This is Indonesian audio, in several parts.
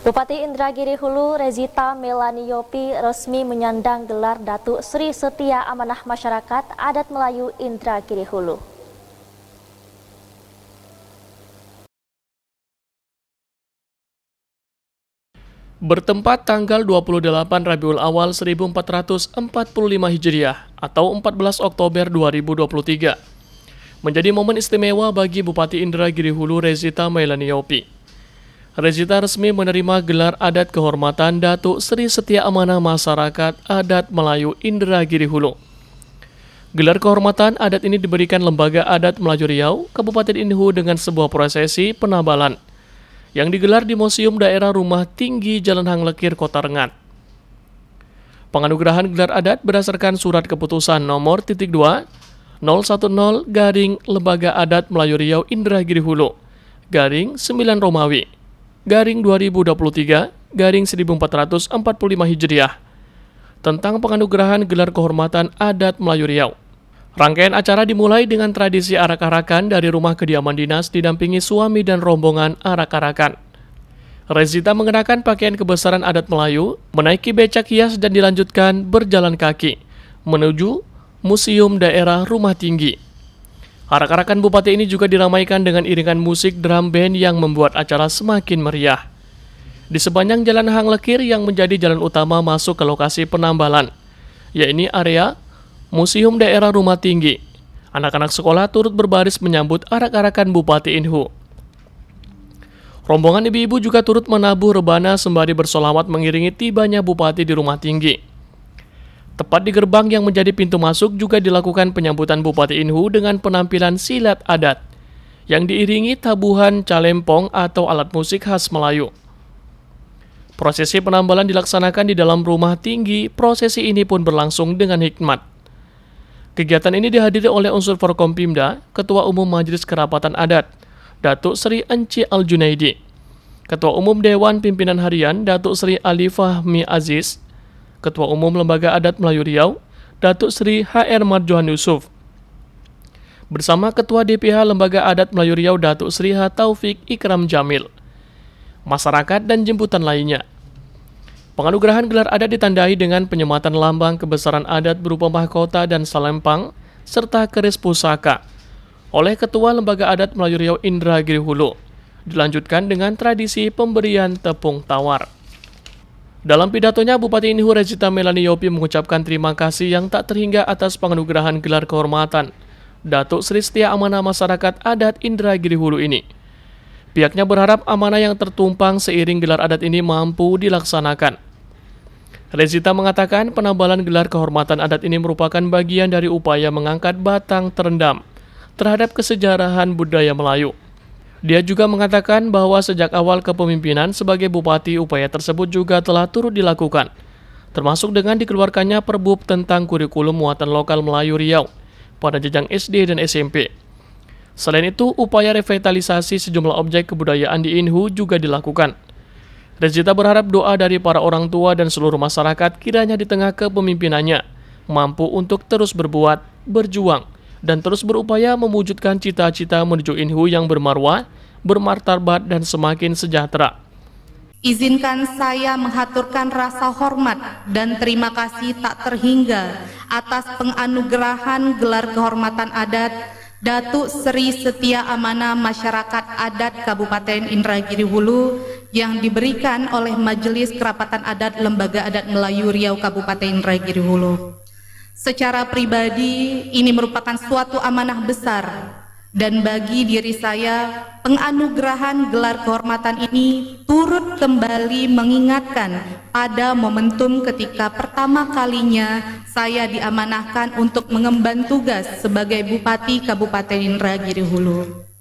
Bupati Indragiri Hulu Rezita Melani Yopi resmi menyandang gelar Datuk Sri Setia Amanah Masyarakat Adat Melayu Indragiri Hulu. Bertempat tanggal 28 Rabiul Awal 1445 Hijriah atau 14 Oktober 2023 menjadi momen istimewa bagi Bupati Indragiri Hulu Rezita Melani Yopi. Rezita resmi menerima gelar adat kehormatan Datuk Sri Setia Amanah Masyarakat Adat Melayu Indragiri Hulu. Gelar kehormatan adat ini diberikan Lembaga Adat Melayu Riau, Kabupaten Inhu dengan sebuah prosesi penabalan yang digelar di Museum Daerah Rumah Tinggi Jalan Hang Lekir, Kota Rengat. Penganugerahan gelar adat berdasarkan surat keputusan nomor 2 010 garing Lembaga Adat Melayu Riau Indragiri Hulu garing 9 Romawi garing 2023 garing 1445 Hijriah tentang penganugerahan gelar kehormatan adat Melayu Riau. Rangkaian acara dimulai dengan tradisi arak-arakan dari rumah kediaman dinas didampingi suami dan rombongan arak-arakan. Rezita mengenakan pakaian kebesaran adat Melayu, menaiki becak hias dan dilanjutkan berjalan kaki menuju Museum Daerah Rumah Tinggi. Arak-arakan Bupati ini juga diramaikan dengan iringan musik drum band yang membuat acara semakin meriah. Di sepanjang Jalan Hang Lekir yang menjadi jalan utama masuk ke lokasi penambalan, yakni area Museum Daerah Rumah Tinggi, anak-anak sekolah turut berbaris menyambut arak-arakan Bupati Inhu. Rombongan ibu-ibu juga turut menabuh rebana sembari bersolawat mengiringi tibanya Bupati di Rumah Tinggi. Tepat di gerbang yang menjadi pintu masuk juga dilakukan penyambutan Bupati Inhu dengan penampilan silat adat yang diiringi tabuhan calempong atau alat musik khas Melayu. Prosesi penambalan dilaksanakan di dalam Rumah Tinggi. Prosesi ini pun berlangsung dengan hikmat. Kegiatan ini dihadiri oleh unsur Forkompimda, Ketua Umum Majelis Kerapatan Adat, Datuk Sri Enci Al-Junaidi, Ketua Umum Dewan Pimpinan Harian, Datuk Sri Ali Fahmi Aziz, Ketua Umum Lembaga Adat Melayu Riau, Datuk Sri HR Marjohan Yusuf, bersama Ketua DPH Lembaga Adat Melayu Riau, Datuk Sri H. Taufik Ikram Jamil, masyarakat dan jemputan lainnya. Penganugerahan gelar adat ditandai dengan penyematan lambang kebesaran adat berupa mahkota dan salempang, serta keris pusaka oleh Ketua Lembaga Adat Melayu Riau Indragiri Hulu. Dilanjutkan dengan tradisi pemberian tepung tawar. Dalam pidatonya, Bupati Inhu Rezita Melani Yopi mengucapkan terima kasih yang tak terhingga atas penganugerahan gelar kehormatan Datuk Sri Setia Amanah Masyarakat Adat Indragiri Hulu ini. Pihaknya berharap amanah yang tertumpang seiring gelar adat ini mampu dilaksanakan. Rezita mengatakan penambalan gelar kehormatan adat ini merupakan bagian dari upaya mengangkat batang terendam terhadap kesejarahan budaya Melayu. Dia juga mengatakan bahwa sejak awal kepemimpinan sebagai bupati, upaya tersebut juga telah turut dilakukan, termasuk dengan dikeluarkannya Perbub tentang kurikulum muatan lokal Melayu Riau pada jenjang SD dan SMP. Selain itu, upaya revitalisasi sejumlah objek kebudayaan di Inhu juga dilakukan. Rezita berharap doa dari para orang tua dan seluruh masyarakat kiranya di tengah kepemimpinannya mampu untuk terus berbuat, berjuang, dan terus berupaya mewujudkan cita-cita menuju Inhu yang bermarwah, bermartabat, dan semakin sejahtera. Izinkan saya menghaturkan rasa hormat dan terima kasih tak terhingga atas penganugerahan gelar kehormatan adat Datuk Sri Setia Amanah Masyarakat Adat Kabupaten Indragiri Hulu yang diberikan oleh Majelis Kerapatan Adat Lembaga Adat Melayu Riau Kabupaten Indragiri Hulu. Secara pribadi, ini merupakan suatu amanah besar, dan bagi diri saya, penganugerahan gelar kehormatan ini turut kembali mengingatkan pada momentum ketika pertama kalinya saya diamanahkan untuk mengemban tugas sebagai Bupati Kabupaten Indragiri Hulu.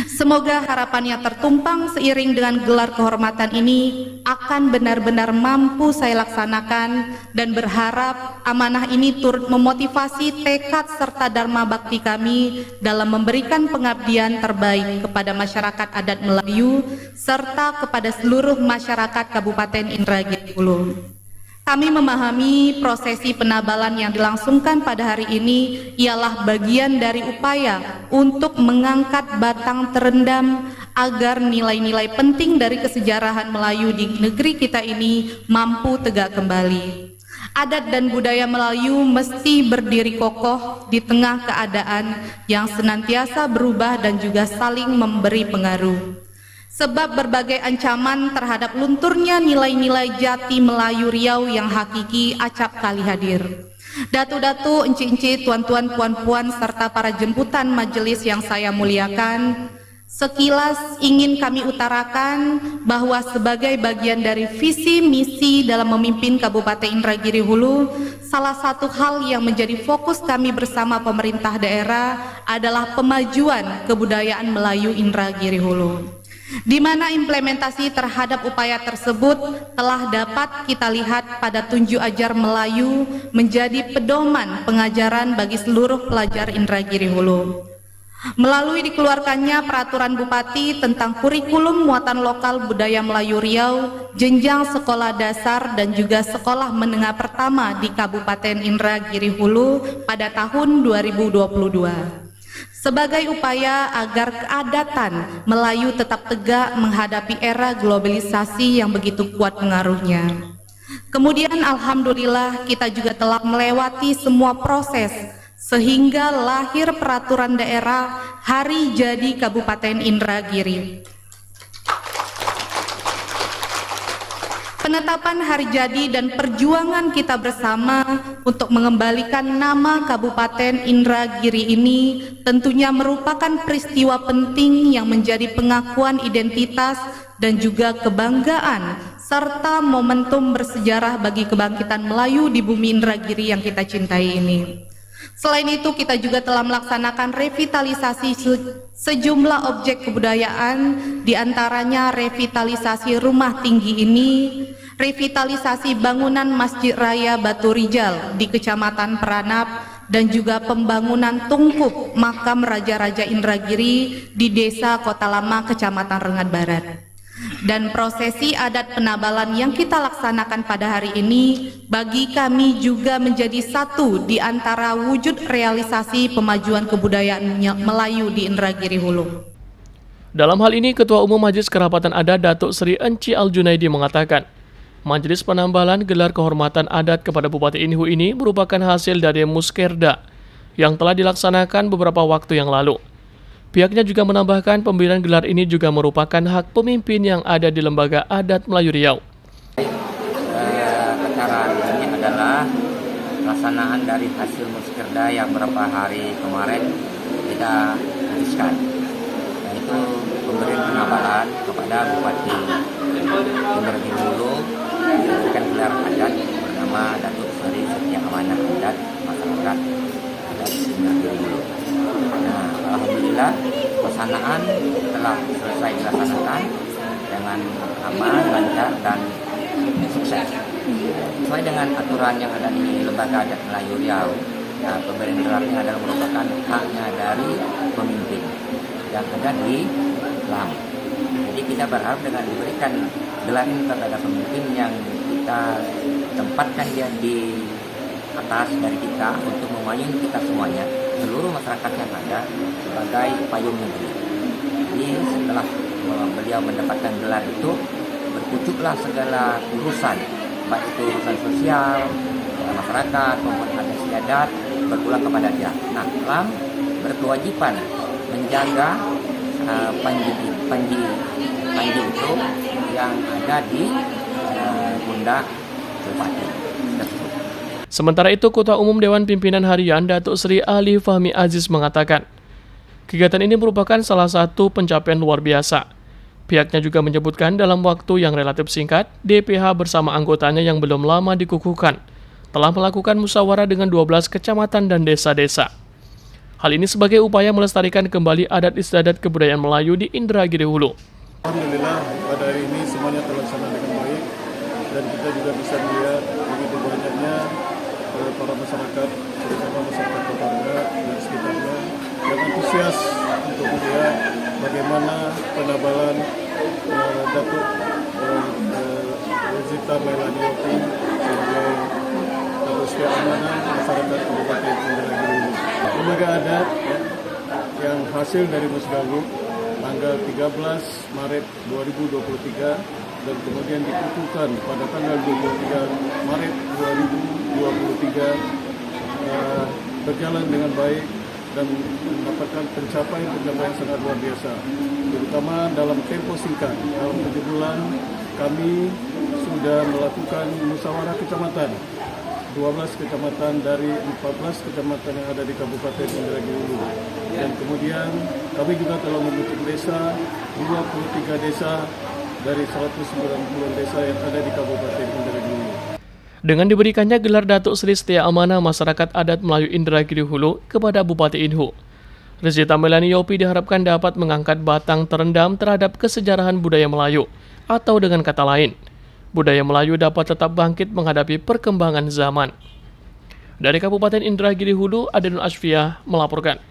Semoga harapan yang tertumpang seiring dengan gelar kehormatan ini akan benar-benar mampu saya laksanakan, dan berharap amanah ini turut memotivasi tekad serta dharma bakti kami dalam memberikan pengabdian terbaik kepada masyarakat adat Melayu serta kepada seluruh masyarakat Kabupaten Indragiri Hulu. Kami memahami prosesi penabalan yang dilangsungkan pada hari ini ialah bagian dari upaya untuk mengangkat batang terendam agar nilai-nilai penting dari kesejarahan Melayu di negeri kita ini mampu tegak kembali. Adat dan budaya Melayu mesti berdiri kokoh di tengah keadaan yang senantiasa berubah dan juga saling memberi pengaruh. Sebab berbagai ancaman terhadap lunturnya nilai-nilai jati Melayu Riau yang hakiki acap kali hadir. Datu-datu, enci-enci, tuan-tuan, puan-puan, serta para jemputan majelis yang saya muliakan, sekilas ingin kami utarakan bahwa sebagai bagian dari visi misi dalam memimpin Kabupaten Indragiri Hulu, salah satu hal yang menjadi fokus kami bersama pemerintah daerah adalah pemajuan kebudayaan Melayu Indragiri Hulu, di mana implementasi terhadap upaya tersebut telah dapat kita lihat pada Tunjuk Ajar Melayu menjadi pedoman pengajaran bagi seluruh pelajar Indragiri Hulu. Melalui dikeluarkannya peraturan Bupati tentang kurikulum muatan lokal budaya Melayu Riau, jenjang sekolah dasar dan juga sekolah menengah pertama di Kabupaten Indragiri Hulu pada tahun 2022. Sebagai upaya agar keadatan Melayu tetap tegak menghadapi era globalisasi yang begitu kuat pengaruhnya. Kemudian alhamdulillah kita juga telah melewati semua proses sehingga lahir peraturan daerah Hari Jadi Kabupaten Indragiri. Penetapan hari jadi dan perjuangan kita bersama untuk mengembalikan nama Kabupaten Indragiri ini tentunya merupakan peristiwa penting yang menjadi pengakuan identitas dan juga kebanggaan serta momentum bersejarah bagi kebangkitan Melayu di bumi Indragiri yang kita cintai ini. Selain itu, kita juga telah melaksanakan revitalisasi sejumlah objek kebudayaan, diantaranya revitalisasi rumah tinggi ini, revitalisasi bangunan Masjid Raya Batu Rijal di Kecamatan Peranap, dan juga pembangunan tungkup makam Raja-Raja Indragiri di Desa Kota Lama, Kecamatan Rengat Barat. Dan prosesi adat penabalan yang kita laksanakan pada hari ini bagi kami juga menjadi satu di antara wujud realisasi pemajuan kebudayaan Melayu di Indragiri Hulu. Dalam hal ini, Ketua Umum Majelis Kerapatan Adat Datuk Seri Enci Al-Junaidi mengatakan, Majelis penambalan gelar kehormatan adat kepada Bupati Inhu ini merupakan hasil dari Muskerda yang telah dilaksanakan beberapa waktu yang lalu. Pihaknya juga menambahkan pemberian gelar ini juga merupakan hak pemimpin yang ada di Lembaga Adat Melayu Riau. Acara ini adalah pelaksanaan dari hasil Muskerda yang beberapa hari kemarin kita putuskan, yaitu pemberian penambalan kepada Bupati Indragiri Hulu memberikan gelar adat bernama Datuk Seri Setia Amanah Adat Masyarakat Adat Indragiri Hulu. Nah, alhamdulillah pelaksanaan telah selesai dilaksanakan dengan aman, lancar, dan sukses. Sesuai dengan aturan yang ada di Lembaga Adat Melayu Riau, nah, pemberian gelar ini adalah merupakan haknya dari pemimpin yang ada di LAM. Jadi kita berharap dengan diberikan gelar ini kepada pemimpin yang kita tempatkan dia di atas dari kita untuk memayungi kita semuanya, seluruh masyarakat yang ada sebagai payung negeri. Jadi setelah beliau mendapatkan gelar itu, berpucuklah segala urusan, baik itu urusan sosial, masyarakat maupun adat istiadat berpulang kepada dia. Nah, LAM berkewajiban menjaga panji itu yang ada di pundak Bupati. Sementara itu, Ketua Umum Dewan Pimpinan Harian Datuk Seri Ali Fahmi Aziz mengatakan, kegiatan ini merupakan salah satu pencapaian luar biasa. Pihaknya juga menyebutkan dalam waktu yang relatif singkat, DPH bersama anggotanya yang belum lama dikukuhkan telah melakukan musyawarah dengan 12 kecamatan dan desa-desa. Hal ini sebagai upaya melestarikan kembali adat istiadat kebudayaan Melayu di Indragiri Hulu. Alhamdulillah pada hari ini semuanya terlaksana dengan baik dan kita juga bisa melihat begitu banyaknya para masyarakat, terutama masyarakat Kota Rengat dan sekitarnya yang antusias untuk melihat bagaimana penabalan Datuk Rezita Melani Yopi sebagai Datuk Setia Amanah Masyarakat Kabupaten Indragiri Hulu. Lembaga adat yang hasil dari Musdalu tanggal 13 Maret 2023 dan kemudian dikukuhkan pada tanggal 23 Maret 2023 berjalan dengan baik dan mendapatkan pencapaian sangat luar biasa, terutama dalam tempo singkat. Dalam 7 bulan kami sudah melakukan musyawarah kecamatan 12 kecamatan dari 14 kecamatan yang ada di Kabupaten Indragiri Hulu, dan kemudian kami juga telah membentuk desa 23 desa dari 190 desa yang ada di Kabupaten Indragiri Hulu. Dengan diberikannya gelar Datuk Seri Setia Amanah Masyarakat Adat Melayu Indragiri Hulu kepada Bupati Inhu, Rezita Melani Yopi diharapkan dapat mengangkat batang terendam terhadap kesejarahan budaya Melayu, atau dengan kata lain, budaya Melayu dapat tetap bangkit menghadapi perkembangan zaman. Dari Kabupaten Indragiri Hulu, Adenul Asfiah melaporkan.